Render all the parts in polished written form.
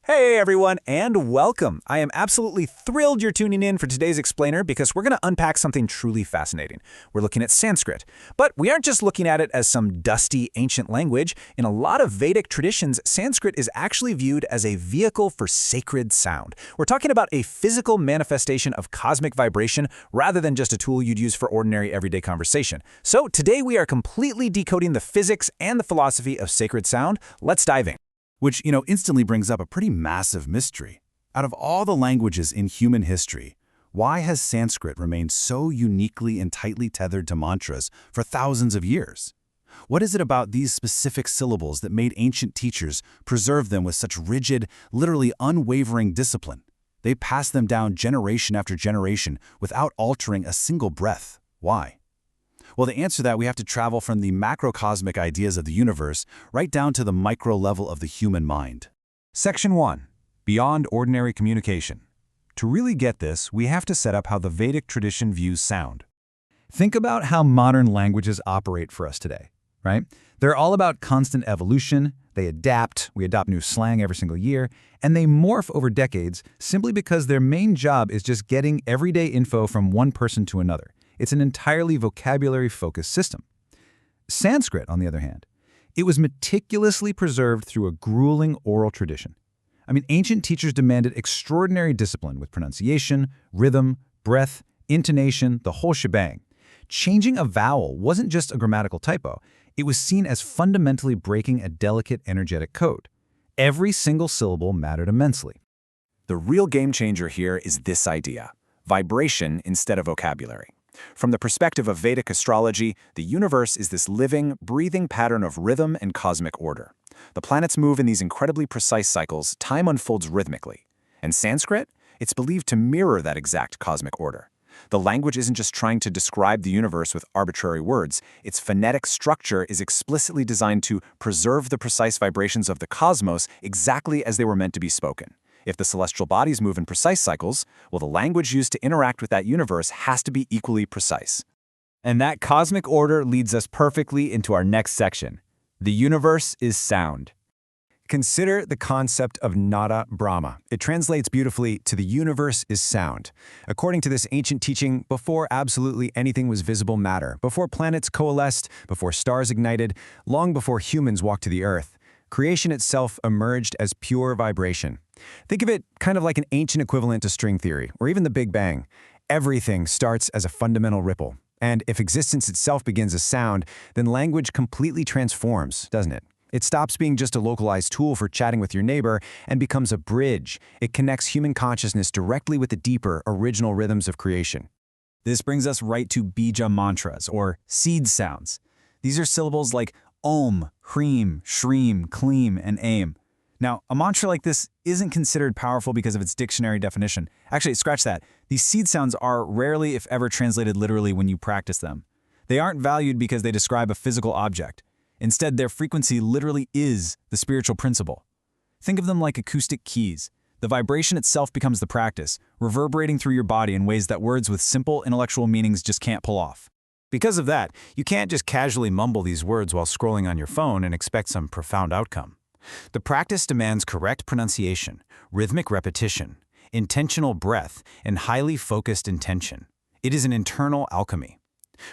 Hey everyone, and welcome. I am absolutely thrilled you're tuning in for today's explainer because we're going to unpack something truly fascinating. We're looking at Sanskrit. But we aren't just looking at it as some dusty, ancient language. In a lot of Vedic traditions, Sanskrit is actually viewed as a vehicle for sacred sound. We're talking about a physical manifestation of cosmic vibration rather than just a tool you'd use for ordinary everyday conversation. So today we are completely decoding the physics and the philosophy of sacred sound. Let's dive in. Which, instantly brings up a pretty massive mystery. Out of all the languages in human history, why has Sanskrit remained so uniquely and tightly tethered to mantras for thousands of years? What is it about these specific syllables that made ancient teachers preserve them with such rigid, literally unwavering discipline? They passed them down generation after generation without altering a single breath. Why? Well, to answer that, we have to travel from the macrocosmic ideas of the universe right down to the micro level of the human mind. Section 1. Beyond ordinary communication. To really get this, we have to set up how the Vedic tradition views sound. Think about how modern languages operate for us today, right? They're all about constant evolution, they adapt, we adopt new slang every single year, and they morph over decades simply because their main job is just getting everyday info from one person to another. It's an entirely vocabulary-focused system. Sanskrit, on the other hand, it was meticulously preserved through a grueling oral tradition. Ancient teachers demanded extraordinary discipline with pronunciation, rhythm, breath, intonation, the whole shebang. Changing a vowel wasn't just a grammatical typo. It was seen as fundamentally breaking a delicate energetic code. Every single syllable mattered immensely. The real game changer here is this idea: vibration instead of vocabulary. From the perspective of Vedic astrology, the universe is this living, breathing pattern of rhythm and cosmic order. The planets move in these incredibly precise cycles, time unfolds rhythmically. And Sanskrit? It's believed to mirror that exact cosmic order. The language isn't just trying to describe the universe with arbitrary words. Its phonetic structure is explicitly designed to preserve the precise vibrations of the cosmos exactly as they were meant to be spoken. If the celestial bodies move in precise cycles, well, the language used to interact with that universe has to be equally precise. And that cosmic order leads us perfectly into our next section. The universe is sound. Consider the concept of Nada Brahma. It translates beautifully to the universe is sound. According to this ancient teaching, before absolutely anything was visible matter, before planets coalesced, before stars ignited, long before humans walked to the earth, creation itself emerged as pure vibration. Think of it kind of like an ancient equivalent to string theory, or even the Big Bang. Everything starts as a fundamental ripple. And if existence itself begins as sound, then language completely transforms, doesn't it? It stops being just a localized tool for chatting with your neighbor and becomes a bridge. It connects human consciousness directly with the deeper, original rhythms of creation. This brings us right to bija mantras, or seed sounds. These are syllables like Om, Hreem, Shreem, Kleem, and Aim. Now, a mantra like this isn't considered powerful because of its dictionary definition. Actually, scratch that. These seed sounds are rarely, if ever, translated literally when you practice them. They aren't valued because they describe a physical object. Instead, their frequency literally is the spiritual principle. Think of them like acoustic keys. The vibration itself becomes the practice, reverberating through your body in ways that words with simple intellectual meanings just can't pull off. Because of that, you can't just casually mumble these words while scrolling on your phone and expect some profound outcome. The practice demands correct pronunciation, rhythmic repetition, intentional breath, and highly focused intention. It is an internal alchemy.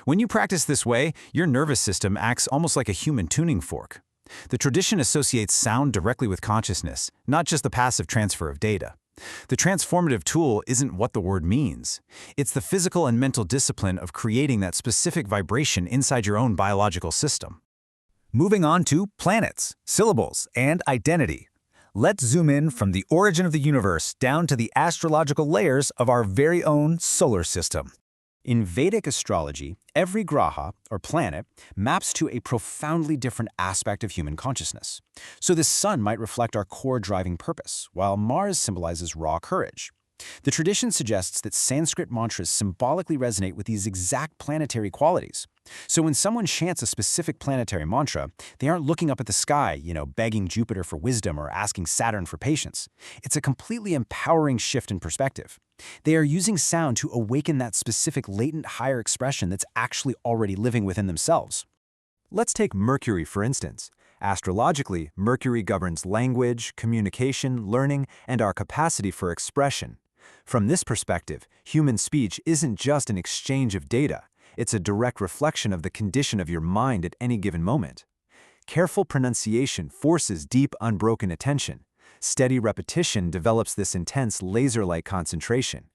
When you practice this way, your nervous system acts almost like a human tuning fork. The tradition associates sound directly with consciousness, not just the passive transfer of data. The transformative tool isn't what the word means. It's the physical and mental discipline of creating that specific vibration inside your own biological system. Moving on to planets, syllables, and identity. Let's zoom in from the origin of the universe down to the astrological layers of our very own solar system. In Vedic astrology, every graha, or planet, maps to a profoundly different aspect of human consciousness. So the sun might reflect our core driving purpose, while Mars symbolizes raw courage. The tradition suggests that Sanskrit mantras symbolically resonate with these exact planetary qualities. So when someone chants a specific planetary mantra, they aren't looking up at the sky, begging Jupiter for wisdom or asking Saturn for patience. It's a completely empowering shift in perspective. They are using sound to awaken that specific latent higher expression that's actually already living within themselves. Let's take Mercury, for instance. Astrologically, Mercury governs language, communication, learning, and our capacity for expression. From this perspective, human speech isn't just an exchange of data. It's a direct reflection of the condition of your mind at any given moment. Careful pronunciation forces deep, unbroken attention. Steady repetition develops this intense laser-like concentration.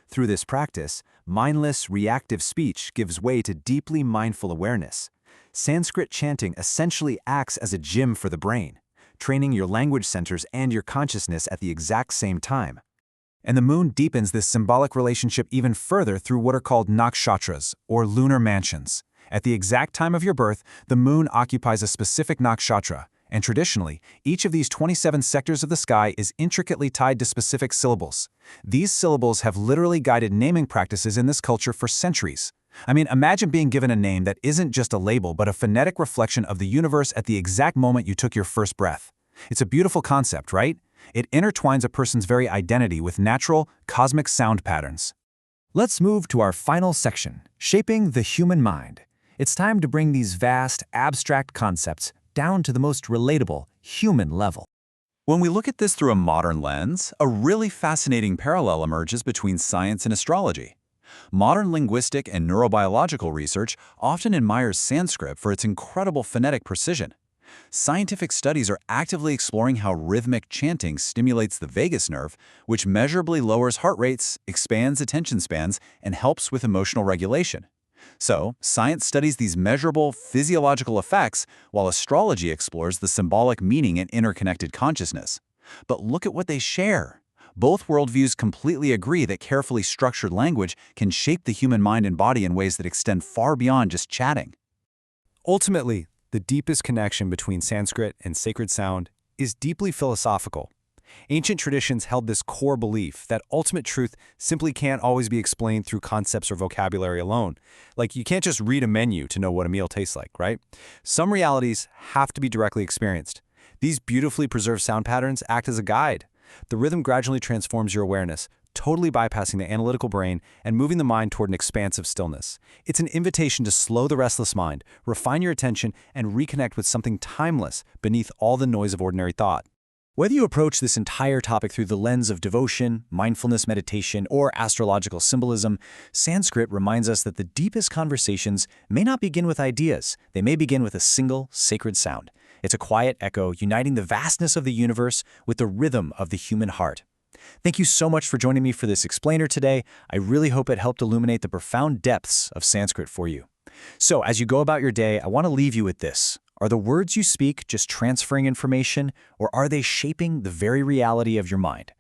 Through this practice, mindless, reactive speech gives way to deeply mindful awareness. Sanskrit chanting essentially acts as a gym for the brain, training your language centers and your consciousness at the exact same time. And the moon deepens this symbolic relationship even further through what are called nakshatras, or lunar mansions. At the exact time of your birth, the moon occupies a specific nakshatra, and traditionally, each of these 27 sectors of the sky is intricately tied to specific syllables. These syllables have literally guided naming practices in this culture for centuries. I mean, imagine being given a name that isn't just a label but a phonetic reflection of the universe at the exact moment you took your first breath. It's a beautiful concept, right? It intertwines a person's very identity with natural, cosmic sound patterns. Let's move to our final section, shaping the human mind. It's time to bring these vast, abstract concepts down to the most relatable, human level. When we look at this through a modern lens, a really fascinating parallel emerges between science and astrology. Modern linguistic and neurobiological research often admires Sanskrit for its incredible phonetic precision. Scientific studies are actively exploring how rhythmic chanting stimulates the vagus nerve, which measurably lowers heart rates, expands attention spans, and helps with emotional regulation. So, science studies these measurable physiological effects, while astrology explores the symbolic meaning and interconnected consciousness. But look at what they share. Both worldviews completely agree that carefully structured language can shape the human mind and body in ways that extend far beyond just chatting. Ultimately, the deepest connection between Sanskrit and sacred sound is deeply philosophical. Ancient traditions held this core belief that ultimate truth simply can't always be explained through concepts or vocabulary alone. Like, you can't just read a menu to know what a meal tastes like, right? Some realities have to be directly experienced. These beautifully preserved sound patterns act as a guide. The rhythm gradually transforms your awareness, totally bypassing the analytical brain and moving the mind toward an expansive stillness. It's an invitation to slow the restless mind, refine your attention, and reconnect with something timeless beneath all the noise of ordinary thought. Whether you approach this entire topic through the lens of devotion, mindfulness meditation, or astrological symbolism, Sanskrit reminds us that the deepest conversations may not begin with ideas. They may begin with a single, sacred sound. It's a quiet echo uniting the vastness of the universe with the rhythm of the human heart. Thank you so much for joining me for this explainer today. I really hope it helped illuminate the profound depths of Sanskrit for you. So, as you go about your day, I want to leave you with this. Are the words you speak just transferring information, or are they shaping the very reality of your mind?